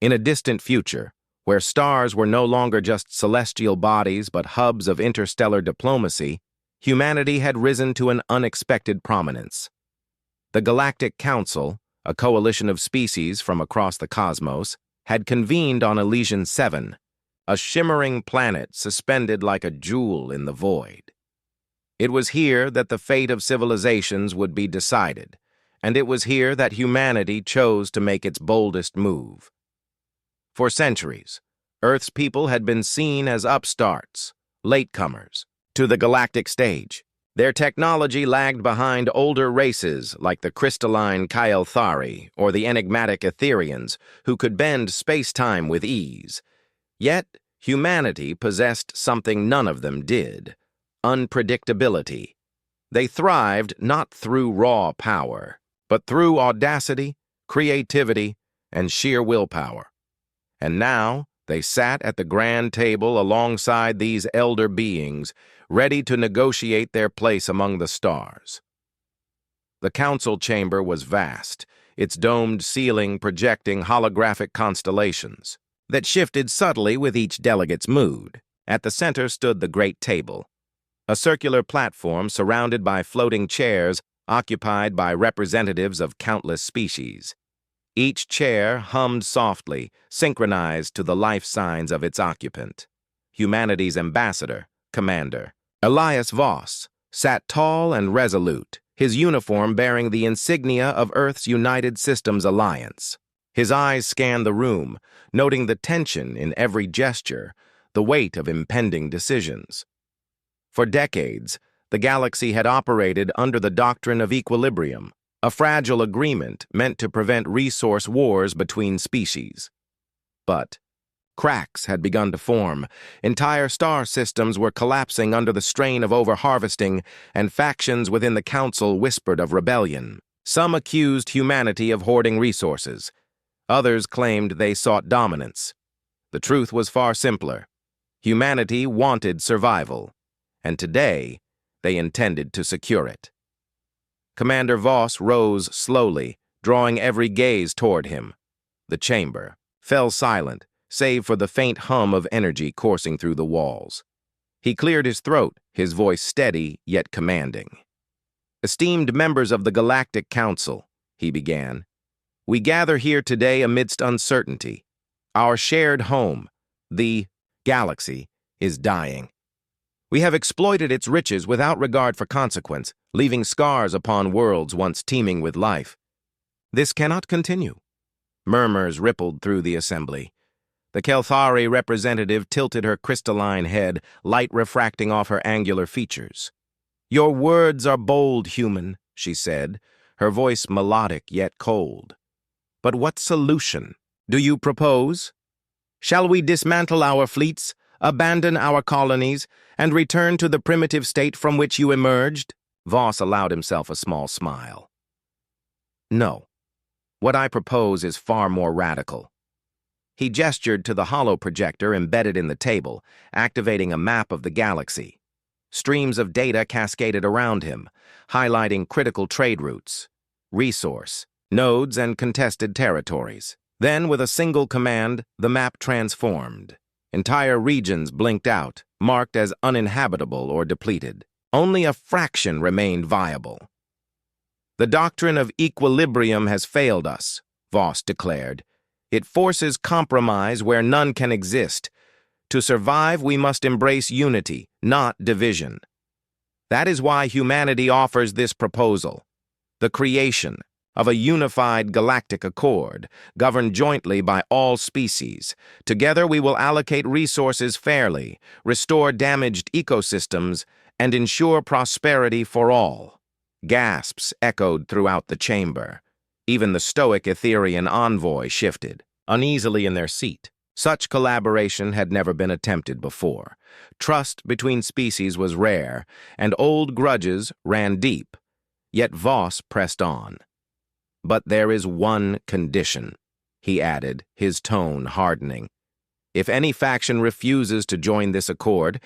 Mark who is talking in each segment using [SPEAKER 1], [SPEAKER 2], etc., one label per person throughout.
[SPEAKER 1] In a distant future, where stars were no longer just celestial bodies but hubs of interstellar diplomacy, humanity had risen to an unexpected prominence. The Galactic Council, a coalition of species from across the cosmos, had convened on Elysian 7, a shimmering planet suspended like a jewel in the void. It was here that the fate of civilizations would be decided, and it was here that humanity chose to make its boldest move. For centuries, Earth's people had been seen as upstarts, latecomers, to the galactic stage. Their technology lagged behind older races like the crystalline Kael'thari or the enigmatic Etherians, who could bend space-time with ease. Yet, humanity possessed something none of them did: unpredictability. They thrived not through raw power, but through audacity, creativity, and sheer willpower. And now, they sat at the grand table alongside these elder beings, ready to negotiate their place among the stars. The council chamber was vast, its domed ceiling projecting holographic constellations that shifted subtly with each delegate's mood. At the center stood the great table, a circular platform surrounded by floating chairs occupied by representatives of countless species. Each chair hummed softly, synchronized to the life signs of its occupant. Humanity's ambassador, Commander Elias Voss, sat tall and resolute, his uniform bearing the insignia of Earth's United Systems Alliance. His eyes scanned the room, noting the tension in every gesture, the weight of impending decisions. For decades, the galaxy had operated under the doctrine of equilibrium, a fragile agreement meant to prevent resource wars between species. But cracks had begun to form. Entire star systems were collapsing under the strain of overharvesting, and factions within the council whispered of rebellion. Some accused humanity of hoarding resources. Others claimed they sought dominance. The truth was far simpler. Humanity wanted survival, and today they intended to secure it. Commander Voss rose slowly, drawing every gaze toward him. The chamber fell silent, save for the faint hum of energy coursing through the walls. He cleared his throat, his voice steady yet commanding. "Esteemed members of the Galactic Council," he began, "we gather here today amidst uncertainty. Our shared home, the galaxy, is dying. We have exploited its riches without regard for consequence, leaving scars upon worlds once teeming with life. This cannot continue." Murmurs rippled through the assembly. The Kael'thari representative tilted her crystalline head, light refracting off her angular features. "Your words are bold, human," she said, her voice melodic yet cold. "But what solution do you propose? Shall we dismantle our fleets, abandon our colonies, and return to the primitive state from which you emerged?" Voss allowed himself a small smile. "No. What I propose is far more radical." He gestured to the holoprojector embedded in the table, activating a map of the galaxy. Streams of data cascaded around him, highlighting critical trade routes, resource, nodes, and contested territories. Then, with a single command, the map transformed. Entire regions blinked out, marked as uninhabitable or depleted. Only a fraction remained viable. "The doctrine of equilibrium has failed us," Voss declared. "It forces compromise where none can exist. To survive, we must embrace unity, not division. That is why humanity offers this proposal: the creation of a unified galactic accord, governed jointly by all species. Together we will allocate resources fairly, restore damaged ecosystems, and ensure prosperity for all." Gasps echoed throughout the chamber. Even the stoic Etherian envoy shifted, uneasily in their seat. Such collaboration had never been attempted before. Trust between species was rare, and old grudges ran deep. Yet Voss pressed on. "But there is one condition," he added, his tone hardening. "If any faction refuses to join this accord,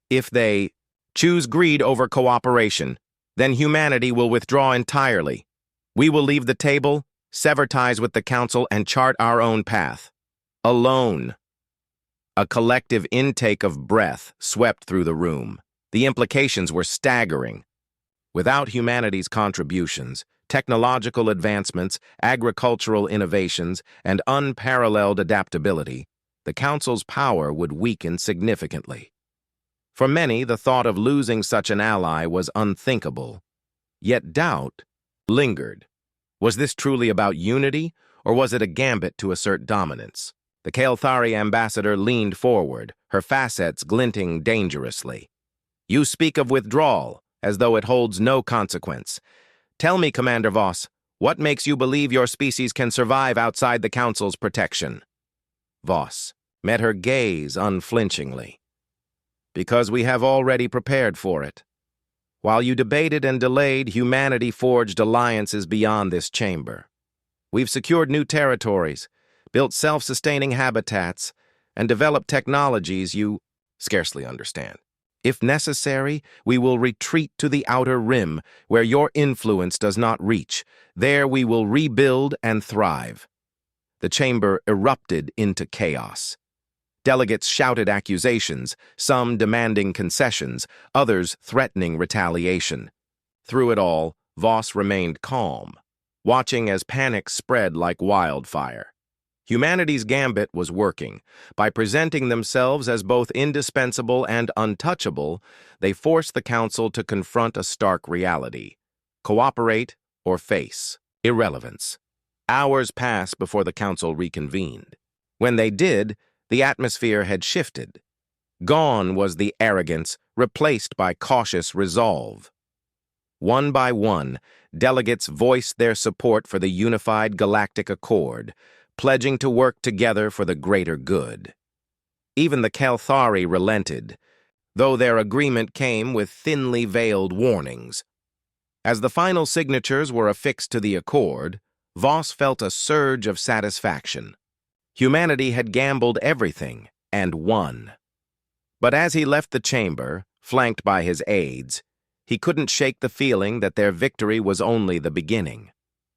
[SPEAKER 1] if they choose greed over cooperation, then humanity will withdraw entirely. We will leave the table, sever ties with the Council, and chart our own path." Alone. A collective intake of breath swept through the room. The implications were staggering. Without humanity's contributions, technological advancements, agricultural innovations, and unparalleled adaptability, the Council's power would weaken significantly. For many, the thought of losing such an ally was unthinkable. Yet doubt lingered. Was this truly about unity, or was it a gambit to assert dominance? The Kael'thari ambassador leaned forward, her facets glinting dangerously. You speak of withdrawal, as though it holds no consequence. Tell me, Commander Voss, what makes you believe your species can survive outside the Council's protection? Voss met her gaze unflinchingly. Because we have already prepared for it. While you debated and delayed, humanity forged alliances beyond this chamber. We've secured new territories, built self-sustaining habitats, and developed technologies you scarcely understand. If necessary, we will retreat to the outer rim, where your influence does not reach. There we will rebuild and thrive. The chamber erupted into chaos. Delegates shouted accusations, some demanding concessions, others threatening retaliation. Through it all, Voss remained calm, watching as panic spread like wildfire. Humanity's gambit was working. By presenting themselves as both indispensable and untouchable, they forced the Council to confront a stark reality. Cooperate or face irrelevance. Hours passed before the Council reconvened. When they did, the atmosphere had shifted. Gone was the arrogance, replaced by cautious resolve. One by one, delegates voiced their support for the unified galactic accord, pledging to work together for the greater good. Even the Kael'thari relented, though their agreement came with thinly veiled warnings. As the final signatures were affixed to the accord, Voss felt a surge of satisfaction. Humanity had gambled everything and won. But as he left the chamber, flanked by his aides, he couldn't shake the feeling that their victory was only the beginning.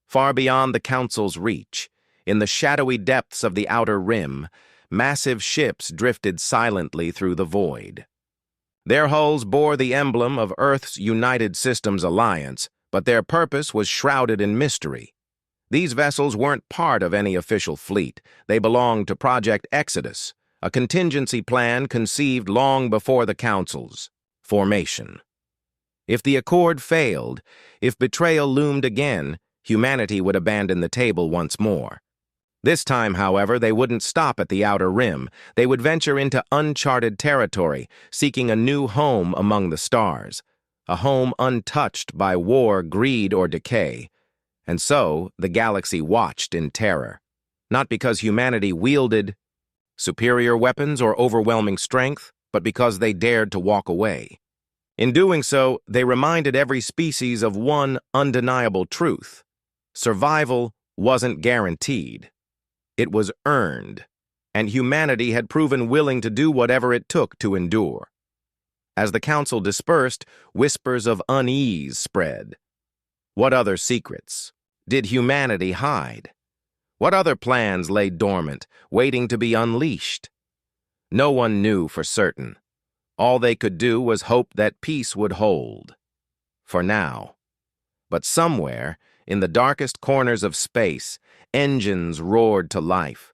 [SPEAKER 1] Far beyond the Council's reach, in the shadowy depths of the outer rim, massive ships drifted silently through the void. Their hulls bore the emblem of Earth's United Systems Alliance, but their purpose was shrouded in mystery. These vessels weren't part of any official fleet. They belonged to Project Exodus, a contingency plan conceived long before the Council's formation. If the accord failed, if betrayal loomed again, humanity would abandon the table once more. This time, however, they wouldn't stop at the outer rim. They would venture into uncharted territory, seeking a new home among the stars, a home untouched by war, greed, or decay. And so, the galaxy watched in terror, not because humanity wielded superior weapons or overwhelming strength, but because they dared to walk away. In doing so, they reminded every species of one undeniable truth. Survival wasn't guaranteed. It was earned, and humanity had proven willing to do whatever it took to endure. As the Council dispersed, whispers of unease spread. What other secrets did humanity hide? What other plans lay dormant, waiting to be unleashed? No one knew for certain. All they could do was hope that peace would hold. For now. But somewhere, in the darkest corners of space, engines roared to life.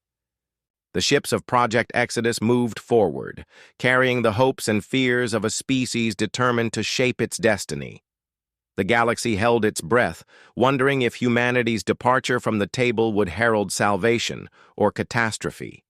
[SPEAKER 1] The ships of Project Exodus moved forward, carrying the hopes and fears of a species determined to shape its destiny. The galaxy held its breath, wondering if humanity's departure from the table would herald salvation or catastrophe.